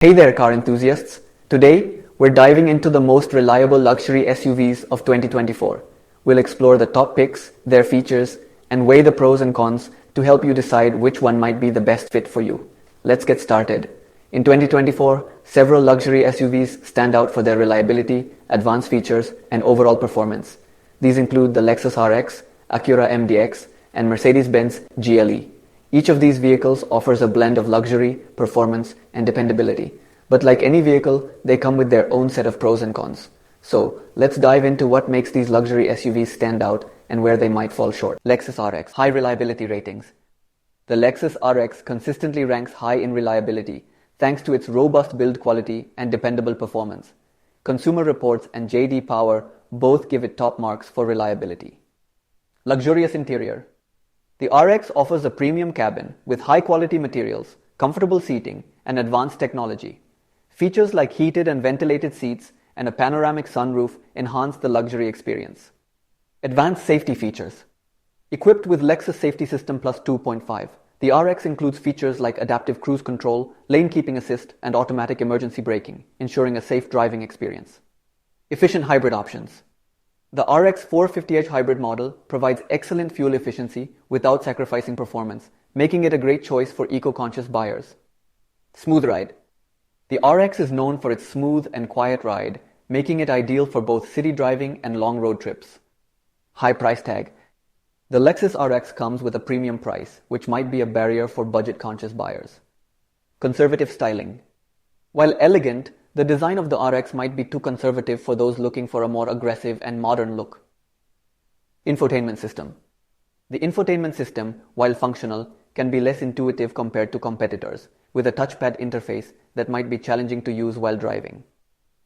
Hey there, car enthusiasts. Today, we're diving into the most reliable luxury SUVs of 2024. We'll explore the top picks, their features, and weigh the pros and cons to help you decide which one might be the best fit for you. Let's get started. In 2024, several luxury SUVs stand out for their reliability, advanced features, and overall performance. These include the Lexus RX, Acura MDX, and Mercedes-Benz GLE. Each of these vehicles offers a blend of luxury, performance, and dependability. But like any vehicle, they come with their own set of pros and cons. So, let's dive into what makes these luxury SUVs stand out and where they might fall short. Lexus RX. High reliability ratings. The Lexus RX consistently ranks high in reliability, thanks to its robust build quality and dependable performance. Consumer Reports and JD Power both give it top marks for reliability. Luxurious interior. The RX offers a premium cabin with high-quality materials, comfortable seating, and advanced technology. Features like heated and ventilated seats and a panoramic sunroof enhance the luxury experience. Advanced safety features. Equipped with Lexus Safety System Plus 2.5, the RX includes features like adaptive cruise control, lane keeping assist, and automatic emergency braking, ensuring a safe driving experience. Efficient hybrid options. The RX 450h hybrid model provides excellent fuel efficiency without sacrificing performance, making it a great choice for eco-conscious buyers. Smooth ride. The RX is known for its smooth and quiet ride, making it ideal for both city driving and long road trips. High price tag. The Lexus RX comes with a premium price, which might be a barrier for budget-conscious buyers. Conservative styling. While elegant, the design of the RX might be too conservative for those looking for a more aggressive and modern look. Infotainment system. The infotainment system, while functional, can be less intuitive compared to competitors, with a touchpad interface that might be challenging to use while driving.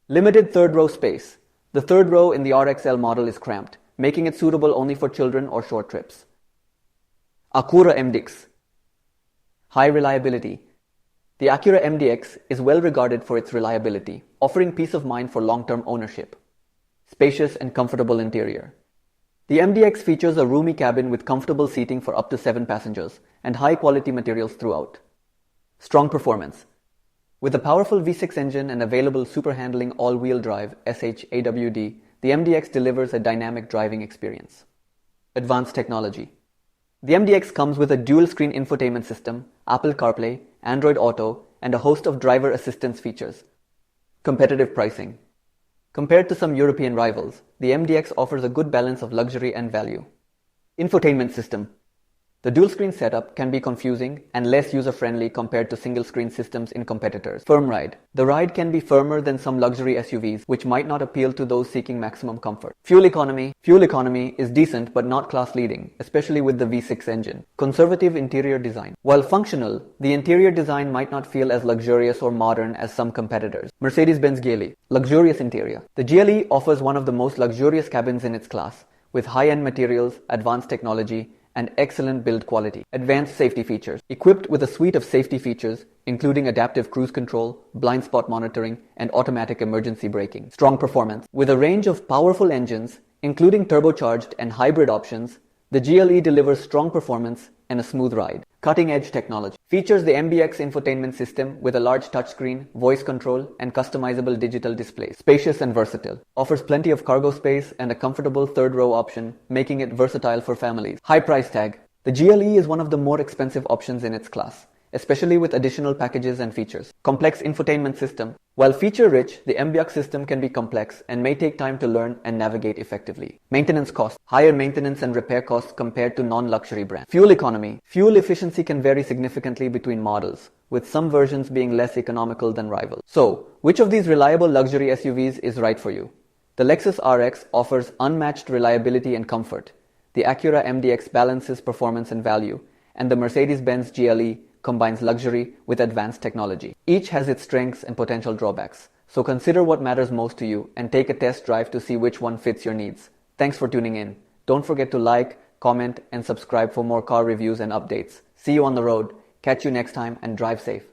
Limited third row space. The third row in the RXL model is cramped, making it suitable only for children or short trips. Acura MDX. High reliability. The Acura MDX is well regarded for its reliability, offering peace of mind for long-term ownership. Spacious and comfortable interior. The MDX features a roomy cabin with comfortable seating for up to 7 passengers and high-quality materials throughout. Strong performance. With a powerful V6 engine and available super-handling all-wheel drive SH-AWD, the MDX delivers a dynamic driving experience. Advanced technology. The MDX comes with a dual-screen infotainment system, Apple CarPlay, Android Auto, and a host of driver assistance features. Competitive pricing. Compared to some European rivals, the MDX offers a good balance of luxury and value. Infotainment system. The dual-screen setup can be confusing and less user-friendly compared to single-screen systems in competitors. Firm ride. The ride can be firmer than some luxury SUVs, which might not appeal to those seeking maximum comfort. Fuel economy. Fuel economy is decent but not class-leading, especially with the V6 engine. Conservative interior design. While functional, the interior design might not feel as luxurious or modern as some competitors. Mercedes-Benz GLE. Luxurious interior. The GLE offers one of the most luxurious cabins in its class, with high-end materials, advanced technology, and excellent build quality. Advanced safety features. Equipped with a suite of safety features, including adaptive cruise control, blind spot monitoring, and automatic emergency braking. Strong performance. With a range of powerful engines, including turbocharged and hybrid options, the GLE delivers strong performance and a smooth ride. Cutting-edge technology. Features the MBX infotainment system with a large touchscreen, voice control, and customizable digital displays. Spacious and versatile. Offers plenty of cargo space and a comfortable third-row option, making it versatile for families. High price tag. The GLE is one of the more expensive options in its class, especially with additional packages and features. Complex infotainment system. While feature-rich, the MBX system can be complex and may take time to learn and navigate effectively. Maintenance costs. Higher maintenance and repair costs compared to non-luxury brands. Fuel economy. Fuel efficiency can vary significantly between models, with some versions being less economical than rivals. So, which of these reliable luxury SUVs is right for you? The Lexus RX offers unmatched reliability and comfort. The Acura MDX balances performance and value, and the Mercedes-Benz GLE combines luxury with advanced technology. Each has its strengths and potential drawbacks, so consider what matters most to you and take a test drive to see which one fits your needs. Thanks for tuning in. Don't forget to like, comment, and subscribe for more car reviews and updates. See you on the road. Catch you next time and drive safe.